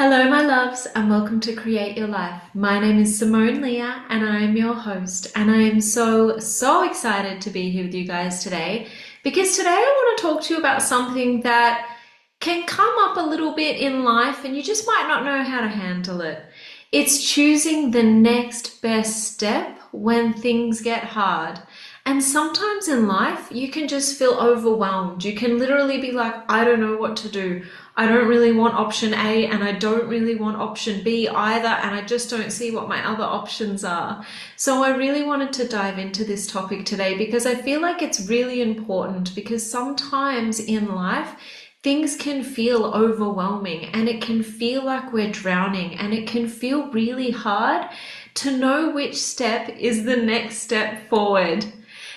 Hello, my loves, and welcome to Create Your Life. My name is Simone Leah, and I am your host. And I am so excited to be here with you guys today because today I want to talk to you about something that can come up a little bit in life and you just might not know how to handle it. It's choosing the next best step when things get hard. And sometimes in life, you can just feel overwhelmed. You can literally be like, I don't know what to do. I don't really want option A and I don't really want option B either. And I just don't see what my other options are. So I really wanted to dive into this topic today because I feel like it's really important because sometimes in life, things can feel overwhelming and it can feel like we're drowning and it can feel really hard to know which step is the next step forward.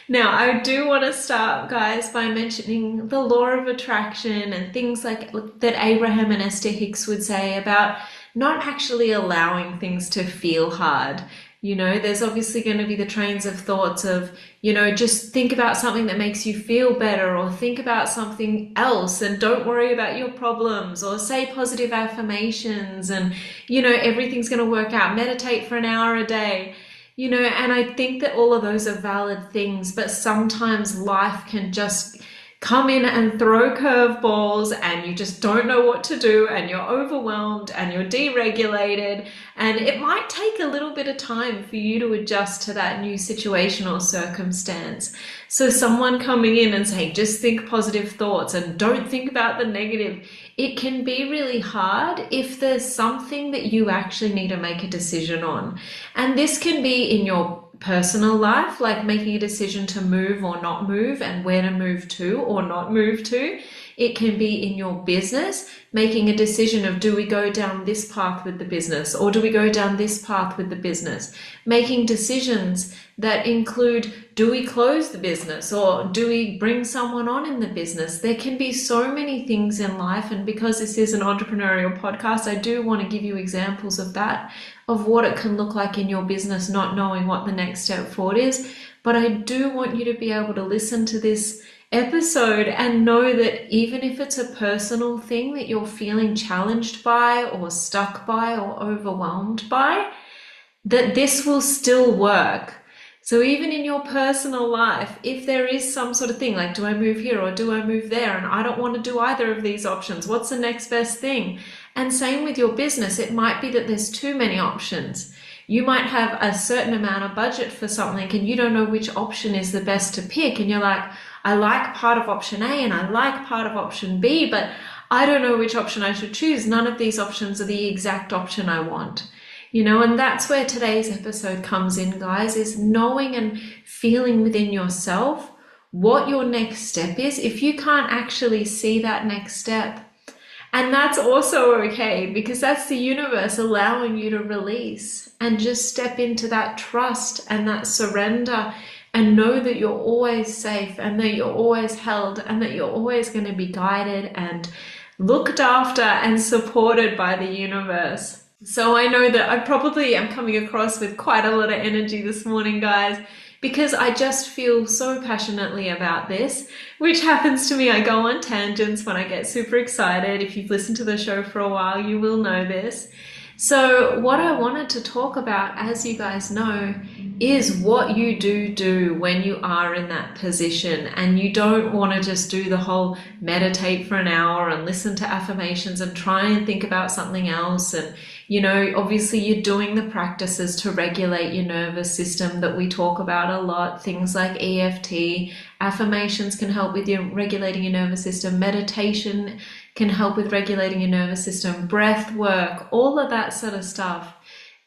Now, I do want to start, guys, by mentioning the law of attraction and things like that Abraham and Esther Hicks would say about not actually allowing things to feel hard. You know, there's obviously going to be the trains of thoughts of, just think about something that makes you feel better or think about something else and don't worry about your problems or say positive affirmations and, everything's going to work out. Meditate for an hour a day. And I think that all of those are valid things, but sometimes life can just come in and throw curveballs and you just don't know what to do and you're overwhelmed and you're deregulated and it might take a little bit of time for you to adjust to that new situation or circumstance. So someone coming in and saying, just think positive thoughts and don't think about the negative. It can be really hard if there's something that you actually need to make a decision on. And this can be in your personal life, like making a decision to move or not move and where to move to or not move to. It can be in your business, making a decision of do we go down this path with the business or do we go down this path with the business? Making decisions that include do we close the business or do we bring someone on in the business? There can be so many things in life, and because this is an entrepreneurial podcast, I do want to give you examples of that, of what it can look like in your business, not knowing what the next step forward is. But I do want you to be able to listen to this episode and know that even if it's a personal thing that you're feeling challenged by or stuck by or overwhelmed by, that this will still work. So even in your personal life, if there is some sort of thing like, do I move here or do I move there? And I don't want to do either of these options. What's the next best thing? And same with your business. It might be that there's too many options. You might have a certain amount of budget for something and you don't know which option is the best to pick. And you're like, I like part of option A and I like part of option B, but I don't know which option I should choose. None of these options are the exact option I want. And that's where today's episode comes in, guys, is knowing and feeling within yourself what your next step is if you can't actually see that next step. And that's also okay because that's the universe allowing you to release and just step into that trust and that surrender and know that you're always safe and that you're always held and that you're always going to be guided and looked after and supported by the universe. So I know that I probably am coming across with quite a lot of energy this morning, guys, because I just feel so passionately about this, which happens to me. I go on tangents when I get super excited. If you've listened to the show for a while, you will know this. So what I wanted to talk about, as you guys know, is what you do when you are in that position and you don't want to just do the whole meditate for an hour and listen to affirmations and try and think about something else. And, obviously you're doing the practices to regulate your nervous system that we talk about a lot. Things like EFT, affirmations can help with regulating your nervous system. Meditation can help with regulating your nervous system, breath work, all of that sort of stuff.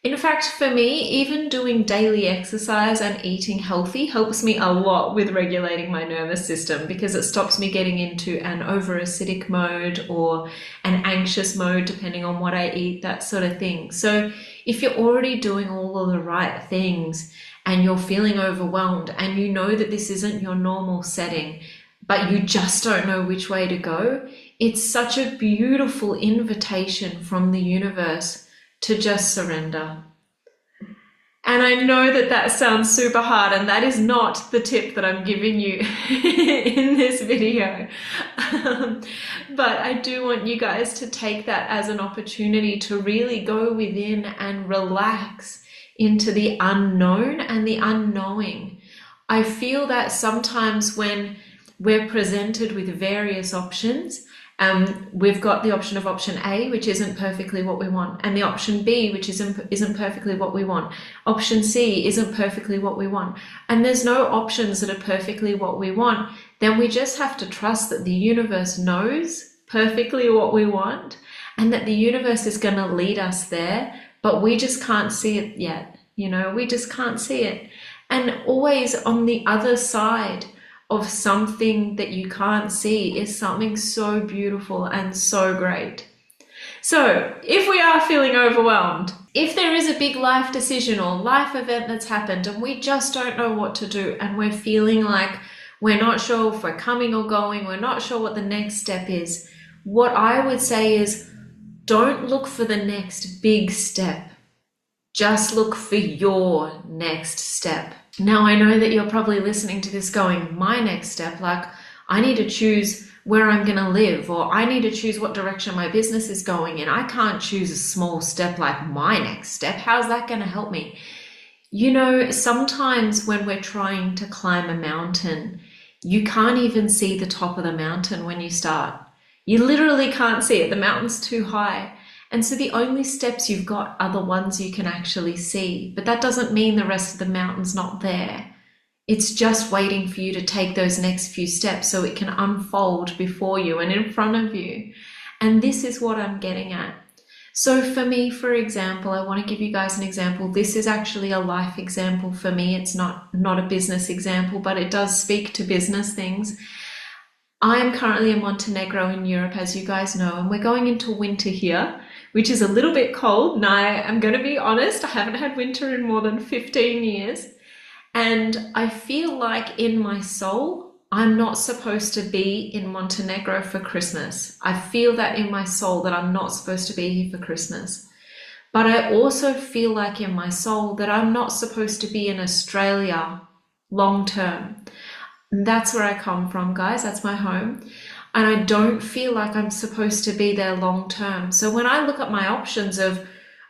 In fact, for me, even doing daily exercise and eating healthy helps me a lot with regulating my nervous system because it stops me getting into an over-acidic mode or an anxious mode, depending on what I eat, that sort of thing. So if you're already doing all of the right things and you're feeling overwhelmed and you know that this isn't your normal setting, but you just don't know which way to go, it's such a beautiful invitation from the universe to just surrender. And I know that that sounds super hard, and that is not the tip that I'm giving you in this video. Um, but I do want you guys to take that as an opportunity to really go within and relax into the unknown and the unknowing. I feel that sometimes when we're presented with various options, we've got the option of option A, which isn't perfectly what we want, and the option B, which isn't perfectly what we want. Option C isn't perfectly what we want, and there's no options that are perfectly what we want. Then we just have to trust that the universe knows perfectly what we want, and that the universe is going to lead us there, but we just can't see it yet. We just can't see it. And always on the other side of something that you can't see is something so beautiful and so great. So if we are feeling overwhelmed, if there is a big life decision or life event that's happened and we just don't know what to do, and we're feeling like we're not sure if we're coming or going, we're not sure what the next step is, what I would say is, don't look for the next big step. Just look for your next step. Now, I know that you're probably listening to this going, my next step, like I need to choose where I'm going to live, or I need to choose what direction my business is going in. I can't choose a small step like my next step. How's that going to help me? Sometimes when we're trying to climb a mountain, you can't even see the top of the mountain when you start. You literally can't see it. The mountain's too high. And so the only steps you've got are the ones you can actually see. But that doesn't mean the rest of the mountain's not there. It's just waiting for you to take those next few steps so it can unfold before you and in front of you. And this is what I'm getting at. So for me, for example, I want to give you guys an example. This is actually a life example for me. It's not a business example, but it does speak to business things. I am currently in Montenegro in Europe, as you guys know, and we're going into winter here, which is a little bit cold. And I'm going to be honest, I haven't had winter in more than 15 years. And I feel like in my soul, I'm not supposed to be in Montenegro for Christmas. I feel that in my soul that I'm not supposed to be here for Christmas. But I also feel like in my soul that I'm not supposed to be in Australia long term. That's where I come from, guys. That's my home. And I don't feel like I'm supposed to be there long term. So when I look at my options of,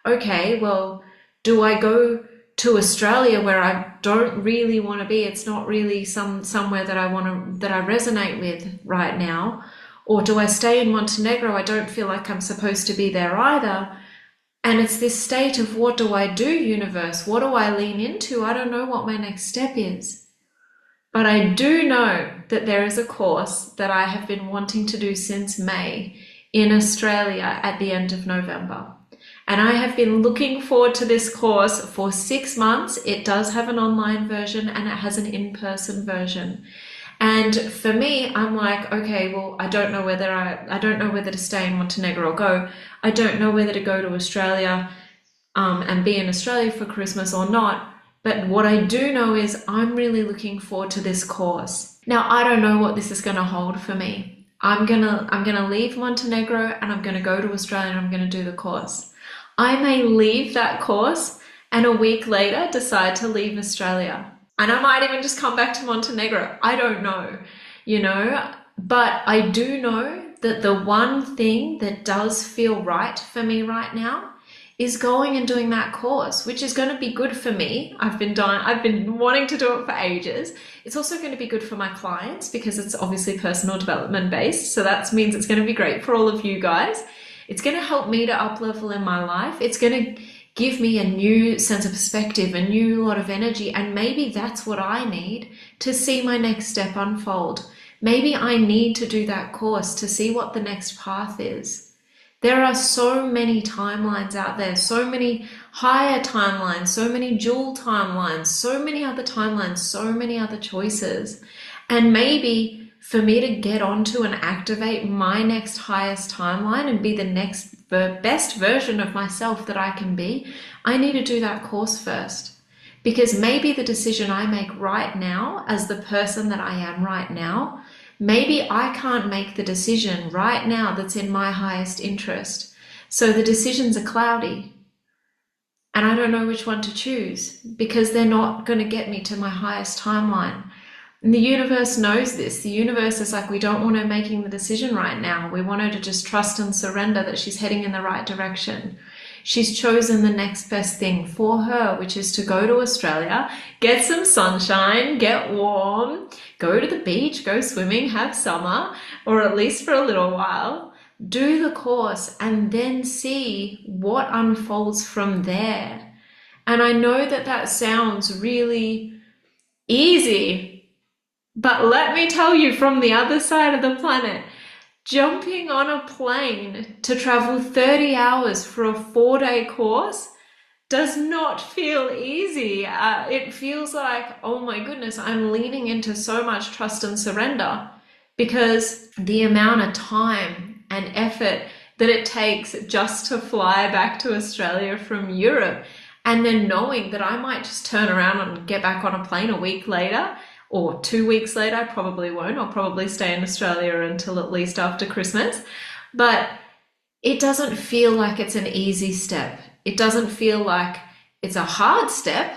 okay, well, do I go to Australia where I don't really want to be? It's not really somewhere that I resonate with right now. Or do I stay in Montenegro? I don't feel like I'm supposed to be there either. And it's this state of, what do I do, universe? What do I lean into? I don't know what my next step is. But I do know that there is a course that I have been wanting to do since May in Australia at the end of November. And I have been looking forward to this course for 6 months. It does have an online version and it has an in-person version. And for me, I'm like, okay, well, I don't know whether to stay in Montenegro or go. I don't know whether to go to Australia and be in Australia for Christmas or not. But what I do know is I'm really looking forward to this course. Now, I don't know what this is going to hold for me. I'm gonna leave Montenegro and I'm going to go to Australia and I'm going to do the course. I may leave that course and a week later decide to leave Australia. And I might even just come back to Montenegro. I don't know, but I do know that the one thing that does feel right for me right now is going and doing that course, which is going to be good for me. I've been wanting to do it for ages. It's also going to be good for my clients because it's obviously personal development based. So that means it's going to be great for all of you guys. It's going to help me to up level in my life. It's going to give me a new sense of perspective, a new lot of energy. And maybe that's what I need to see my next step unfold. Maybe I need to do that course to see what the next path is. There are so many timelines out there, so many higher timelines, so many dual timelines, so many other timelines, so many other choices. And maybe for me to get onto and activate my next highest timeline and be the next best version of myself that I can be, I need to do that course first. Because maybe the decision I make right now as the person that I am right now, maybe I can't make the decision right now that's in my highest interest. So the decisions are cloudy. and I don't know which one to choose because they're not going to get me to my highest timeline. And the universe knows this. The universe is like, we don't want her making the decision right now. We want her to just trust and surrender that she's heading in the right direction. She's chosen the next best thing for her, which is to go to Australia, get some sunshine, get warm, go to the beach, go swimming, have summer, or at least for a little while, do the course, and then see what unfolds from there. And I know that that sounds really easy, but let me tell you, from the other side of the planet, jumping on a plane to travel 30 hours for a 4-day course does not feel easy. It feels like, oh my goodness, I'm leaning into so much trust and surrender, because the amount of time and effort that it takes just to fly back to Australia from Europe, and then knowing that I might just turn around and get back on a plane a week later, or 2 weeks later. I probably won't. I'll probably stay in Australia until at least after Christmas. But it doesn't feel like it's an easy step. It doesn't feel like it's a hard step.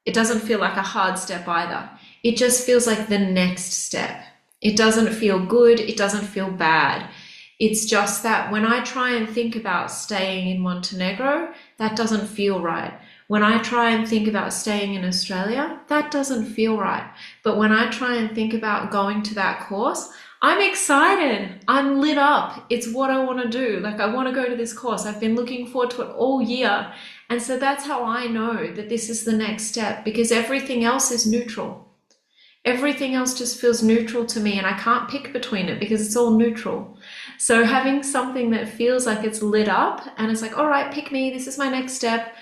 It doesn't feel like a hard step either. It just feels like the next step. It doesn't feel good. It doesn't feel bad. It's just that when I try and think about staying in Montenegro, that doesn't feel right. When I try and think about staying in Australia, that doesn't feel right. But when I try and think about going to that course, I'm excited. I'm lit up. It's what I want to do. Like, I want to go to this course. I've been looking forward to it all year. And so that's how I know that this is the next step, because everything else is neutral. Everything else just feels neutral to me, and I can't pick between it because it's all neutral. So having something that feels like it's lit up and it's like, all right, pick me. This is my next step.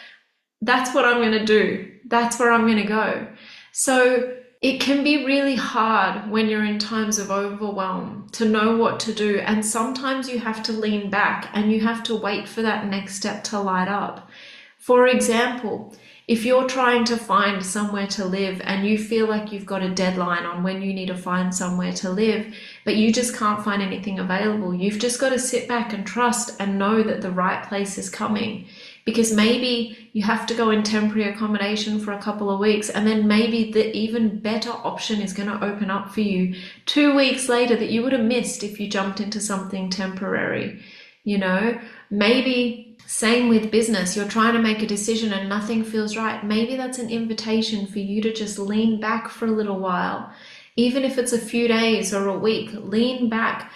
That's what I'm going to do. That's where I'm going to go. So it can be really hard when you're in times of overwhelm to know what to do. And sometimes you have to lean back and you have to wait for that next step to light up. For example, if you're trying to find somewhere to live and you feel like you've got a deadline on when you need to find somewhere to live, but you just can't find anything available, you've just got to sit back and trust and know that the right place is coming. Because maybe you have to go in temporary accommodation for a couple of weeks, and then maybe the even better option is going to open up for you 2 weeks later that you would have missed if you jumped into something temporary. You know, maybe same with business. You're trying to make a decision and nothing feels right. Maybe that's an invitation for you to just lean back for a little while. Even if it's a few days or a week, lean back.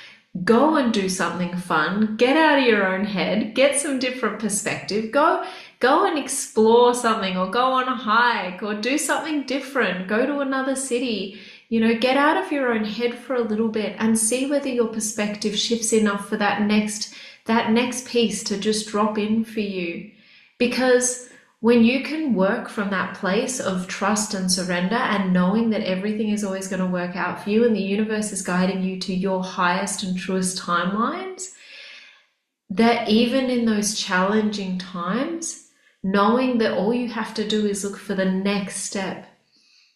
Go and do something fun, get out of your own head, get some different perspective, go and explore something, or go on a hike, or do something different, go to another city, you know, get out of your own head for a little bit and see whether your perspective shifts enough for that next piece to just drop in for you. Because when you can work from that place of trust and surrender and knowing that everything is always going to work out for you and the universe is guiding you to your highest and truest timelines, that even in those challenging times, knowing that all you have to do is look for the next step,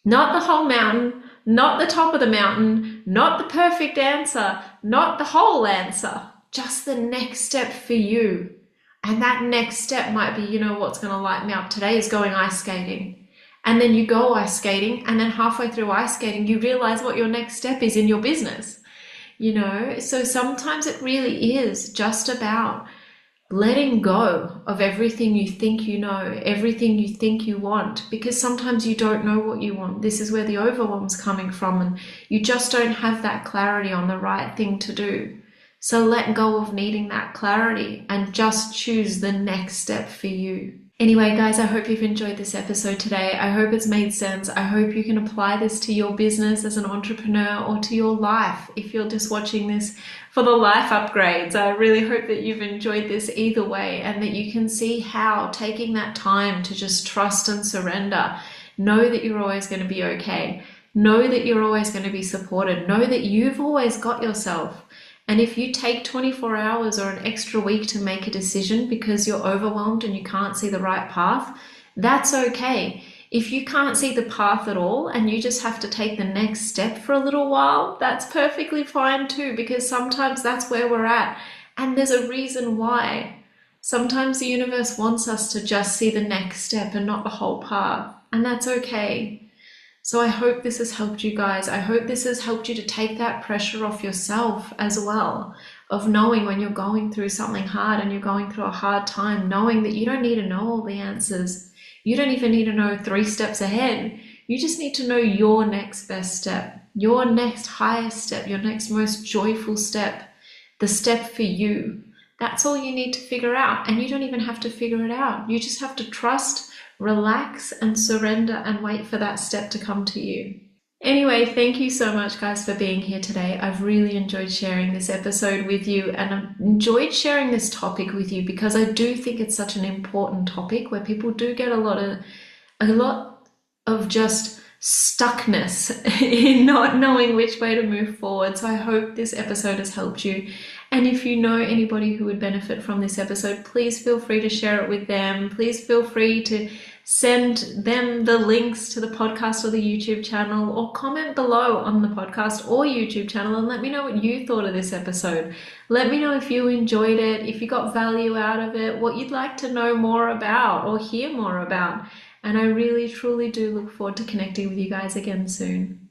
not the whole mountain, not the top of the mountain, not the perfect answer, not the whole answer, just the next step for you. And that next step might be, you know, what's going to light me up today is going ice skating. And then you go ice skating, and then halfway through ice skating, you realize what your next step is in your business. You know, so sometimes it really is just about letting go of everything you think you know, everything you think you want, because sometimes you don't know what you want. This is where the overwhelm's coming from, and you just don't have that clarity on the right thing to do. So let go of needing that clarity and just choose the next step for you. Anyway, guys, I hope you've enjoyed this episode today. I hope it's made sense. I hope you can apply this to your business as an entrepreneur or to your life if you're just watching this for the life upgrades. I really hope that you've enjoyed this either way, and that you can see how taking that time to just trust and surrender, know that you're always going to be okay, know that you're always going to be supported, know that you've always got yourself. And if you take 24 hours or an extra week to make a decision because you're overwhelmed and you can't see the right path, that's okay. If you can't see the path at all and you just have to take the next step for a little while, that's perfectly fine too, because sometimes that's where we're at. And there's a reason why. Sometimes the universe wants us to just see the next step and not the whole path, and that's okay. So I hope this has helped you guys. I hope this has helped you to take that pressure off yourself as well, of knowing when you're going through something hard and you're going through a hard time, knowing that you don't need to know all the answers. You don't even need to know 3 steps ahead. You just need to know your next best step, your next highest step, your next most joyful step, the step for you. That's all you need to figure out. And you don't even have to figure it out. You just have to trust, relax, and surrender and wait for that step to come to you. Anyway, thank you so much, guys, for being here today. I've really enjoyed sharing this episode with you, and I've enjoyed sharing this topic with you because I do think it's such an important topic where people do get a lot of just stuckness in not knowing which way to move forward. So I hope this episode has helped you. And if you know anybody who would benefit from this episode, please feel free to share it with them. Please feel free to send them the links to the podcast or the YouTube channel, or comment below on the podcast or YouTube channel and let me know what you thought of this episode. Let me know if you enjoyed it, if you got value out of it, what you'd like to know more about or hear more about. And I really, truly do look forward to connecting with you guys again soon.